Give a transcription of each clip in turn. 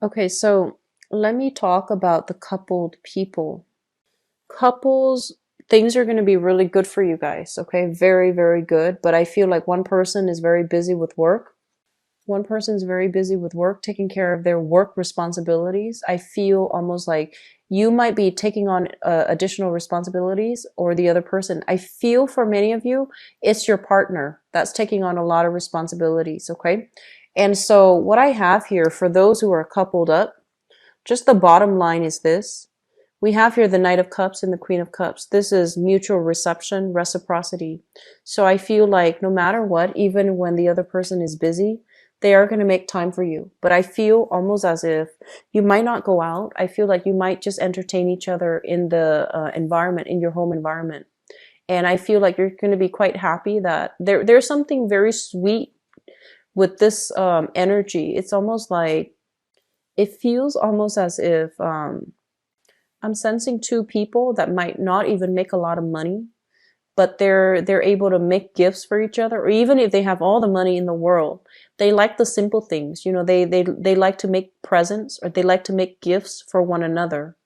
Okay, so let me talk about the coupled people. Couples, things are going to be really good for you guys, okay? Very, very good. But I feel like one person is very busy with work. One person's very busy with work, taking care of their work responsibilities. I feel almost like you might be taking on additional responsibilities, or the other person. I feel for many of you, it's your partner that's taking on a lot of responsibilities, okay? And so what I have here for those who are coupled up, just the bottom line is this. We have here the Knight of Cups and the Queen of Cups. This is mutual reception, reciprocity. So I feel like no matter what, even when the other person is busy, they are going to make time for you. But I feel almost as if you might not go out. I feel like you might just entertain each other in the environment, in your home environment. And I feel like you're going to be quite happy that there's something very sweet with this energy. It's almost like, it feels almost as if I'm sensing two people that might not even make a lot of money, but they're able to make gifts for each other, or even if they have all the money in the world, they like the simple things. You know, they like to make presents, or they like to make gifts for one another.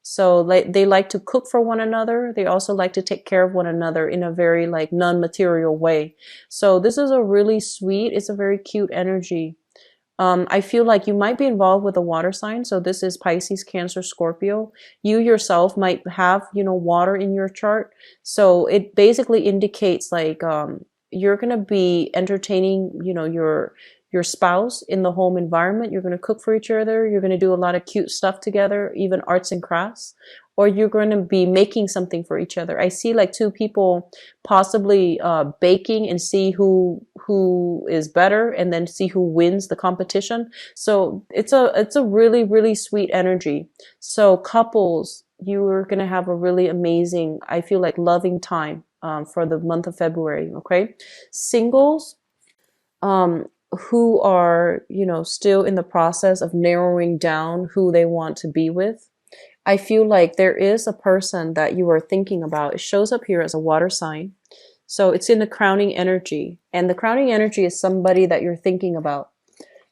So they like to cook for one another. They also like to take care of one another in a very like non-material way. So this is a really sweet, it's a very cute energy. I feel like you might be involved with a water sign. So this is Pisces, Cancer, Scorpio. You yourself might have, water in your chart. So it basically indicates like, you're going to be entertaining, your spouse in the home environment. You're going to cook for each other. You're going to do a lot of cute stuff together, even arts and crafts, or you're going to be making something for each other. I see like two people possibly baking and see who is better, and then see who wins the competition. So it's a really, really sweet energy. So couples, you are going to have a really amazing, I feel like, loving time for the month of February. Okay. Singles, um, who are, still in the process of narrowing down who they want to be with. I feel like there is a person that you are thinking about. It shows up here as a water sign. So it's in the crowning energy. And the crowning energy is somebody that you're thinking about.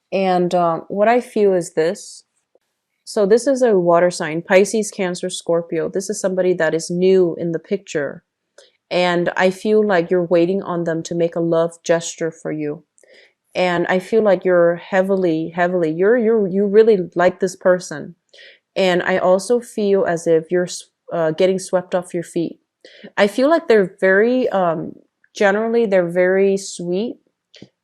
And what I feel is this. So this is a water sign, Pisces, Cancer, Scorpio. This is somebody that is new in the picture. And I feel like you're waiting on them to make a love gesture for you. And I feel like you're heavily, you really like this person. And I also feel as if you're getting swept off your feet. I feel like they're very, generally, they're very sweet,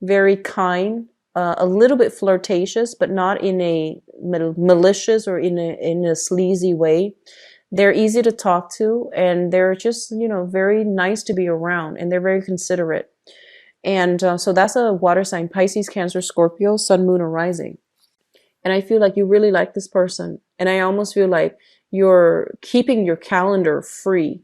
very kind, a little bit flirtatious, but not in a malicious or in a sleazy way. They're easy to talk to, and they're just, very nice to be around, and they're very considerate. And so that's a water sign, Pisces, Cancer, Scorpio, Sun, Moon, or Rising. And I feel like you really like this person. And I almost feel like you're keeping your calendar free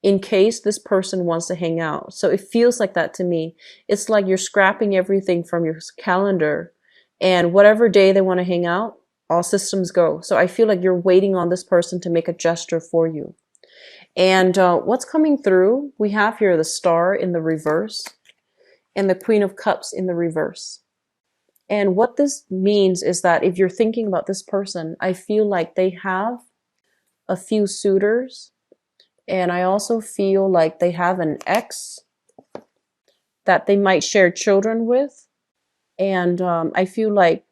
in case this person wants to hang out. So it feels like that to me. It's like you're scrapping everything from your calendar, and whatever day they want to hang out, all systems go. So I feel like you're waiting on this person to make a gesture for you. And what's coming through, we have here the Star in the reverse and the Queen of Cups in the reverse. And what this means is that if you're thinking about this person, I feel like they have a few suitors. And I also feel like they have an ex that they might share children with. And I feel like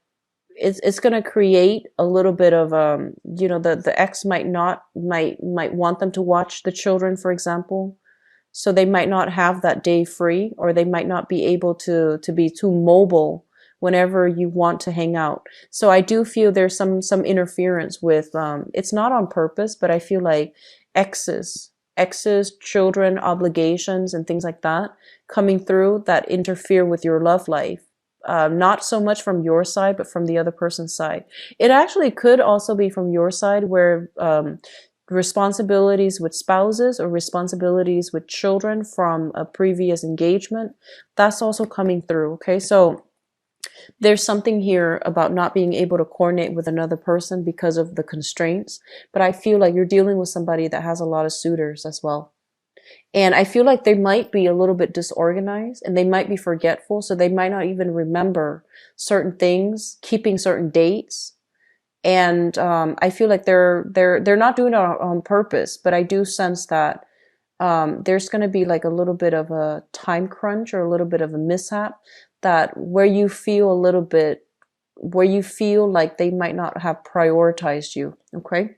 it's going to create a little bit of, the ex might want them to watch the children, for example. So they might not have that day free, or they might not be able to be too mobile whenever you want to hang out. So I do feel there's some interference with, it's not on purpose, but I feel like exes, children, obligations, and things like that coming through that interfere with your love life. Not so much from your side, but from the other person's side. It actually could also be from your side, where responsibilities with spouses or responsibilities with children from a previous engagement, that's also coming through. Okay, so there's something here about not being able to coordinate with another person because of the constraints, but I feel like you're dealing with somebody that has a lot of suitors as well. And I feel like they might be a little bit disorganized, and they might be forgetful, so they might not even remember certain things, keeping certain dates. And I feel like they're not doing it on purpose, but I do sense that there's going to be like a little bit of a time crunch or a little bit of a mishap, that where you feel a little bit, where you feel like they might not have prioritized you. Okay.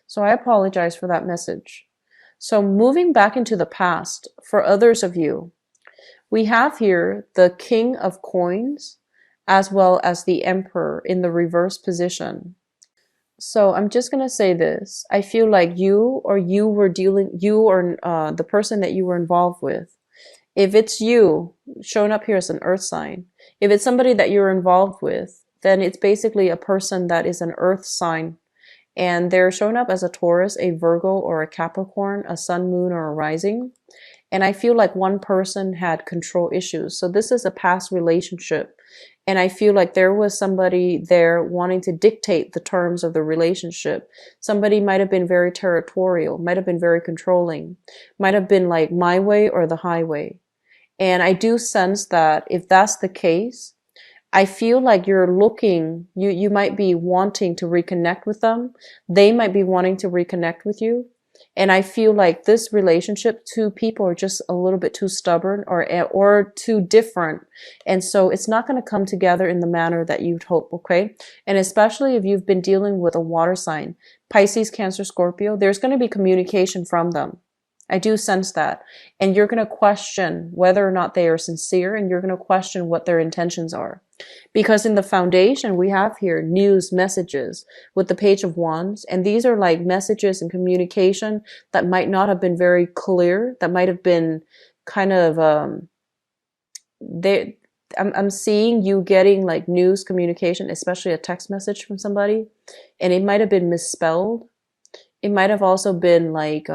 So I apologize for that message. So moving back into the past, for others of you, we have here the King of Coins as well as the Emperor in the reverse position. So I'm just gonna say this. I feel like you or the person that you were involved with, if it's you, showing up here as an earth sign, if it's somebody that you're involved with, then it's basically a person that is an earth sign, and they're showing up as a Taurus, a Virgo, or a Capricorn, a sun, moon, or a rising. And I feel like one person had control issues. So this is a past relationship. And I feel like there was somebody there wanting to dictate the terms of the relationship. Somebody might have been very territorial, might have been very controlling, might have been like my way or the highway. And I do sense that if that's the case, I feel like you might be wanting to reconnect with them. They might be wanting to reconnect with you. And I feel like this relationship, two people are just a little bit too stubborn or too different. And so it's not going to come together in the manner that you'd hope. Okay. And especially if you've been dealing with a water sign, Pisces, Cancer, Scorpio, there's going to be communication from them. I do sense that. And you're going to question whether or not they are sincere, and you're going to question what their intentions are. Because in the foundation, we have here news messages with the Page of Wands. And these are like messages and communication that might not have been very clear, that might have been kind of, I'm seeing you getting like news communication, especially a text message from somebody, and it might have been misspelled. It might have also been like,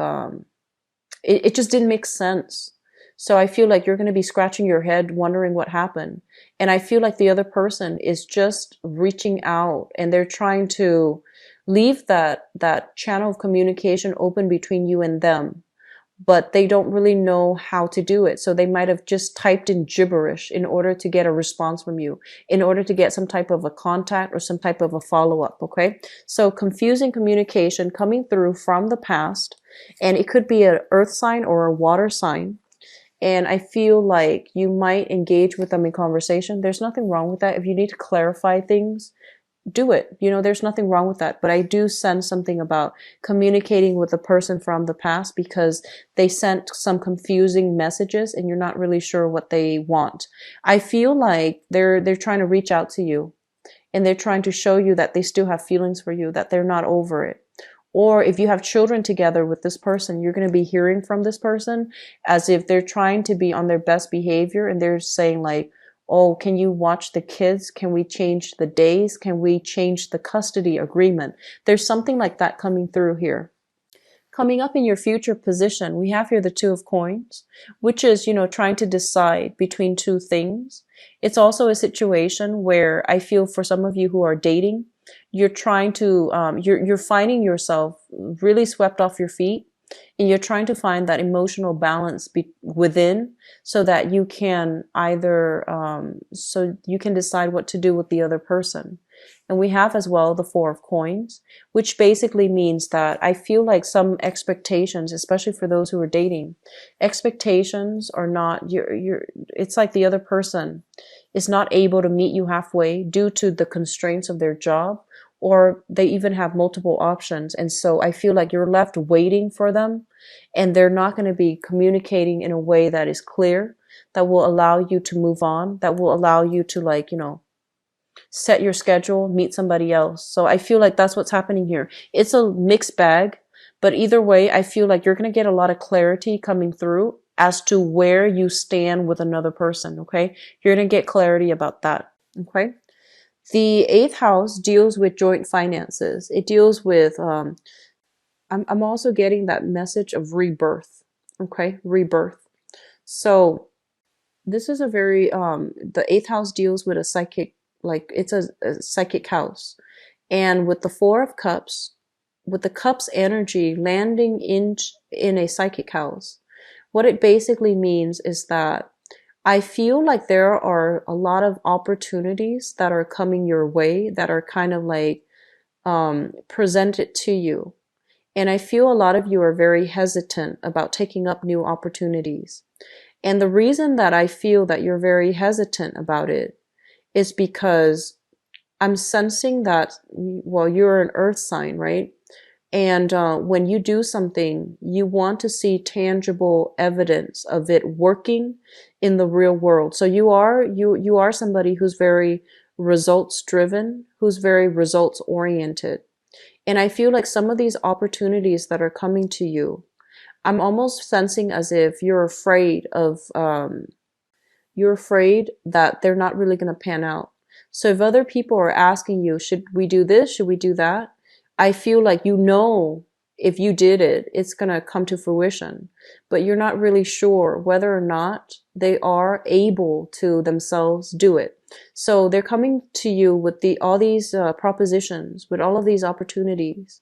it just didn't make sense. So I feel like you're going to be scratching your head wondering what happened. And I feel like the other person is just reaching out, and they're trying to leave that channel of communication open between you and them, but they don't really know how to do it. So they might have just typed in gibberish in order to get a response from you, in order to get some type of a contact or some type of a follow-up. Okay. So confusing communication coming through from the past, and it could be an earth sign or a water sign. And I feel like you might engage with them in conversation. There's nothing wrong with that. If you need to clarify things, do it. You know, there's nothing wrong with that. But I do sense something about communicating with the person from the past, because they sent some confusing messages and you're not really sure what they want. I feel like they're trying to reach out to you, and they're trying to show you that they still have feelings for you, that they're not over it. Or if you have children together with this person, you're going to be hearing from this person as if they're trying to be on their best behavior, and they're saying like, oh, can you watch the kids? Can we change the days? Can we change the custody agreement? There's something like that coming through here. Coming up in your future position, we have here the Two of Coins, which is, trying to decide between two things. It's also a situation where I feel for some of you who are dating, you're trying to, you're finding yourself really swept off your feet, and you're trying to find that emotional balance within, so that you can either, so you can decide what to do with the other person. And we have as well the Four of Coins, which basically means that I feel like some expectations, especially for those who are dating, expectations are not, it's like the other person is not able to meet you halfway due to the constraints of their job, or they even have multiple options. And so I feel like you're left waiting for them, and they're not going to be communicating in a way that is clear, that will allow you to move on, that will allow you to like, set your schedule, meet somebody else. So I feel like that's what's happening here. It's a mixed bag, but either way, I feel like you're going to get a lot of clarity coming through as to where you stand with another person. Okay. You're going to get clarity about that. Okay. The eighth house deals with joint finances. It deals with, I'm also getting that message of rebirth. Okay. Rebirth. So this is a very, the eighth house deals with a psychic, like it's a psychic house. And with the Four of Cups, with the Cups energy landing in a psychic house, what it basically means is that I feel like there are a lot of opportunities that are coming your way that are kind of like, present it to you. And I feel a lot of you are very hesitant about taking up new opportunities. And the reason that I feel that you're very hesitant about it is because I'm sensing that, well, you're an earth sign, right? And when you do something, you want to see tangible evidence of it working in the real world. So you are somebody who's very results driven, who's very results oriented. And I feel like some of these opportunities that are coming to you, I'm almost sensing as if you're afraid that they're not really going to pan out. So if other people are asking you, should we do this? Should we do that? I feel like you know if you did it, it's going to come to fruition, but you're not really sure whether or not they are able to themselves do it. So they're coming to you with all these propositions, with all of these opportunities.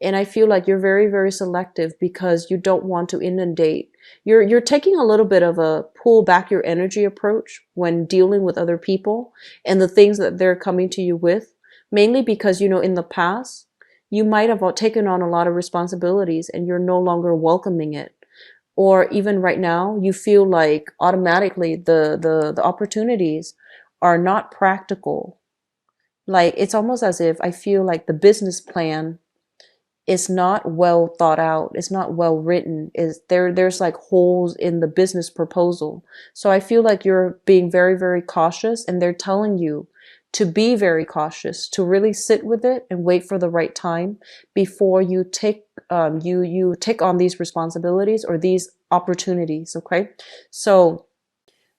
And I feel like you're very, very selective because you don't want to inundate. You're taking a little bit of a pull back your energy approach when dealing with other people and the things that they're coming to you with, mainly because, in the past, you might have taken on a lot of responsibilities and you're no longer welcoming it. Or even right now, you feel like automatically the opportunities are not practical. Like it's almost as if I feel like the business plan is not well thought out. It's not well written. There's like holes in the business proposal. So I feel like you're being very, very cautious and they're telling you to be very cautious, to really sit with it and wait for the right time before you take you take on these responsibilities or these opportunities. Okay. So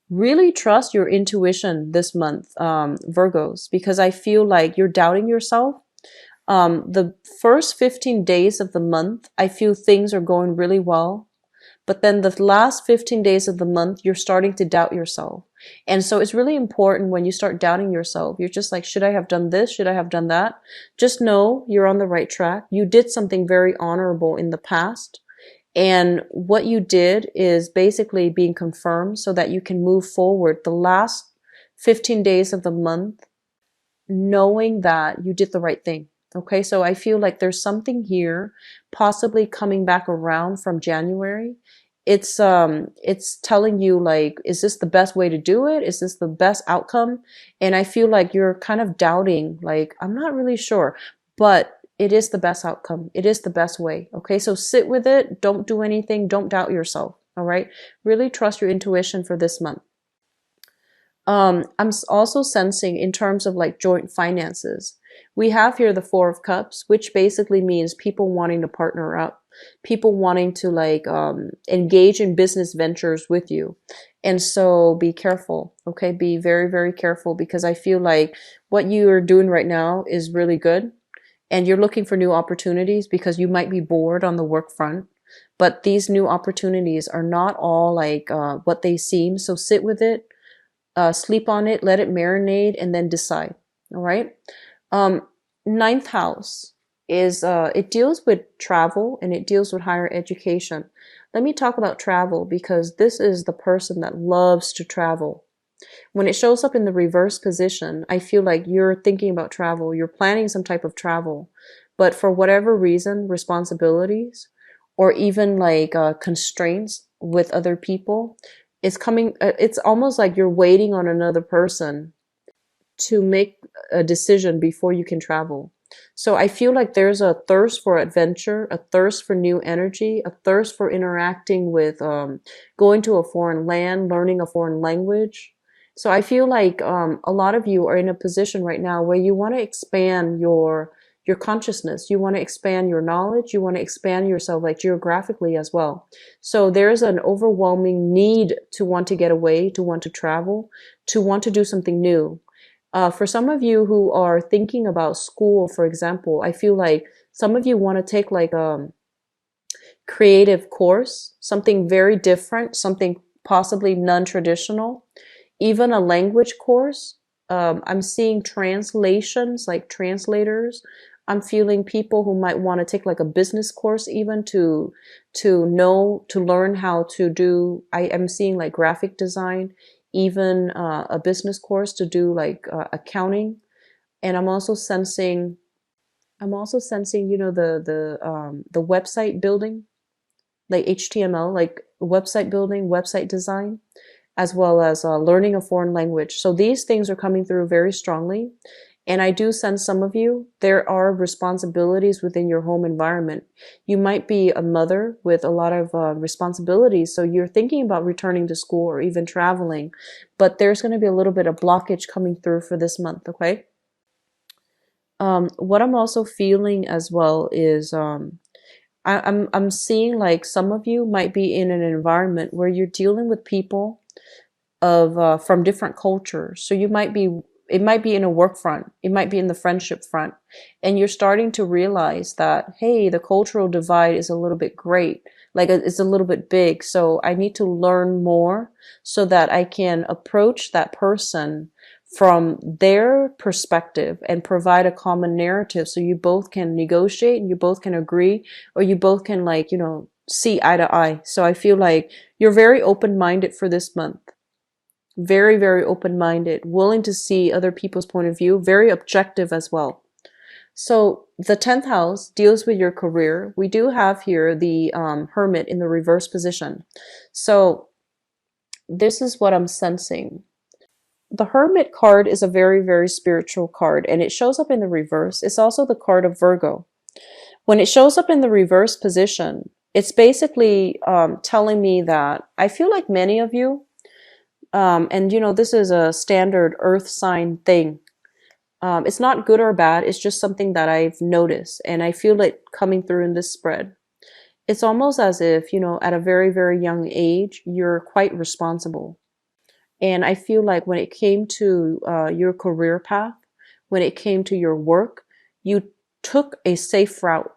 really trust your intuition this month, Virgos, because I feel like you're doubting yourself. The first 15 days of the month, I feel things are going really well. But then the last 15 days of the month, you're starting to doubt yourself. And so it's really important when you start doubting yourself. You're just like, should I have done this? Should I have done that? Just know you're on the right track. You did something very honorable in the past. And what you did is basically being confirmed so that you can move forward the last 15 days of the month, knowing that you did the right thing. Okay, so I feel like there's something here possibly coming back around from January. It's telling you like, is this the best way to do it? Is this the best outcome? And I feel like you're kind of doubting, like, I'm not really sure, but it is the best outcome. It is the best way. Okay, so sit with it. Don't do anything. Don't doubt yourself. All right, really trust your intuition for this month. I'm also sensing in terms of like joint finances. We have here the Four of Cups, which basically means people wanting to partner up, people wanting to like engage in business ventures with you. And so be careful, okay? Be very, very careful because I feel like what you are doing right now is really good. And you're looking for new opportunities because you might be bored on the work front. But these new opportunities are not all like what they seem. So sit with it, sleep on it, let it marinate, and then decide. All right. Ninth house is it deals with travel and it deals with higher education. Let me talk about travel because this is the person that loves to travel. When it shows up in the reverse position, I feel like you're thinking about travel, you're planning some type of travel, but for whatever reason, responsibilities or even like constraints with other people, it's coming, it's almost like you're waiting on another person to make a decision before you can travel. So I feel like there's a thirst for adventure, a thirst for new energy, a thirst for interacting with, going to a foreign land, learning a foreign language. So I feel like a lot of you are in a position right now where you want to expand your consciousness, you want to expand your knowledge, you want to expand yourself like geographically as well. So there's an overwhelming need to want to get away, to want to travel, to want to do something new. For some of you who are thinking about school, for example, I feel like some of you want to take like a creative course, something very different, something possibly non-traditional, even a language course. I'm seeing translations, like translators. I'm feeling people who might want to take like a business course even to learn how to do, I am seeing like graphic design, even a business course to do like accounting. And I'm also sensing I'm also sensing, the website building, like HTML, like website building, website design, as well as learning a foreign language. So these things are coming through very strongly. And I do sense some of you, there are responsibilities within your home environment. You might be a mother with a lot of responsibilities. So you're thinking about returning to school or even traveling, but there's going to be a little bit of blockage coming through for this month. Okay. What I'm also feeling as well is, I'm seeing like some of you might be in an environment where you're dealing with people of from different cultures. So it might be in a work front, it might be in the friendship front, and you're starting to realize that, hey, the cultural divide is a little bit great, like it's a little bit big. So I need to learn more so that I can approach that person from their perspective and provide a common narrative so you both can negotiate and you both can agree, or you both can, like, see eye to eye. So I feel like you're very open-minded for this month. Very, very open-minded, willing to see other people's point of view, very objective as well. So the 10th house deals with your career. We do have here the Hermit in the reverse position. So this is what I'm sensing. The Hermit card is a very, very spiritual card, and it shows up in the reverse. It's also the card of Virgo. When it shows up in the reverse position, it's basically telling me that I feel like many of you, and this is a standard earth sign thing. It's not good or bad. It's just something that I've noticed, and I feel it coming through in this spread. It's almost as if, at a very, very young age, you're quite responsible. And I feel like when it came to your career path, when it came to your work, you took a safe route.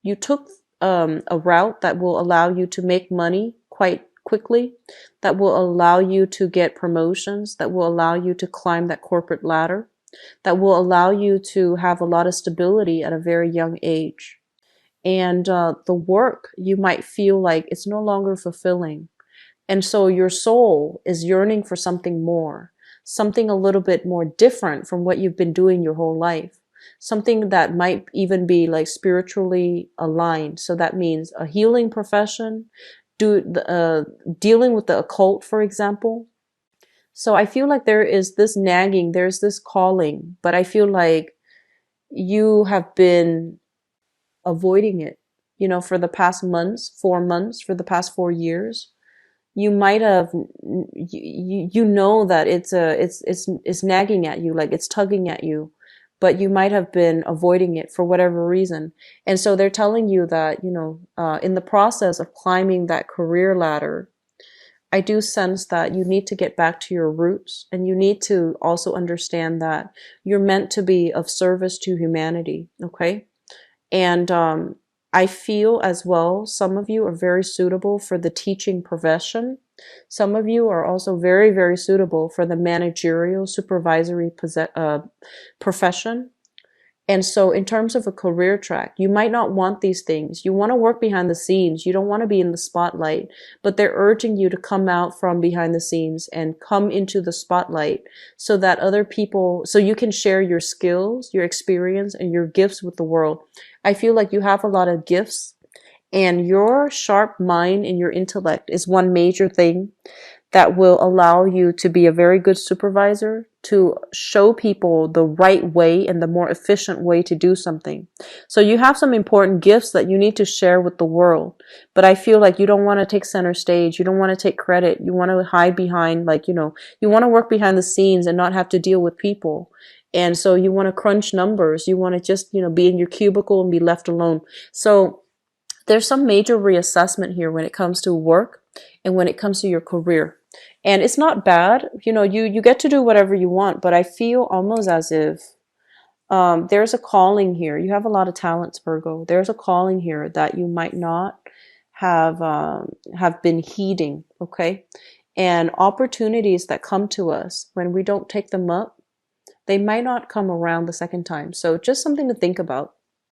You took a route that will allow you to make money quite quickly, that will allow you to get promotions, that will allow you to climb that corporate ladder, that will allow you to have a lot of stability at a very young age. And the work, you might feel like it's no longer fulfilling. And so your soul is yearning for something more, something a little bit more different from what you've been doing your whole life. Something that might even be like spiritually aligned. So that means a healing profession, dealing with the occult, for example. So I feel like there is this nagging, there's this calling, but I feel like you have been avoiding it, for the past months, 4 months, for the past 4 years. You might have, that it's nagging at you, like it's tugging at you, but you might have been avoiding it for whatever reason. And so they're telling you that, in the process of climbing that career ladder, I do sense that you need to get back to your roots, and you need to also understand that you're meant to be of service to humanity. Okay. And, I feel as well, some of you are very suitable for the teaching profession. Some of you are also very, very suitable for the managerial, supervisory profession. And so in terms of a career track, you might not want these things. You want to work behind the scenes. You don't want to be in the spotlight, but they're urging you to come out from behind the scenes and come into the spotlight so that other people, so you can share your skills, your experience, and your gifts with the world. I feel like you have a lot of gifts, and your sharp mind and your intellect is one major thing that will allow you to be a very good supervisor, to show people the right way and the more efficient way to do something. So you have some important gifts that you need to share with the world. But I feel like you don't want to take center stage. You don't want to take credit. You want to hide behind, you want to work behind the scenes and not have to deal with people. And so you want to crunch numbers. You want to just, be in your cubicle and be left alone. So there's some major reassessment here when it comes to work and when it comes to your career. And it's not bad, you get to do whatever you want, but I feel almost as if there's a calling here. You have a lot of talents, Virgo. There's a calling here that you might not have been heeding, okay? And opportunities that come to us, when we don't take them up, they might not come around the second time. So just something to think about.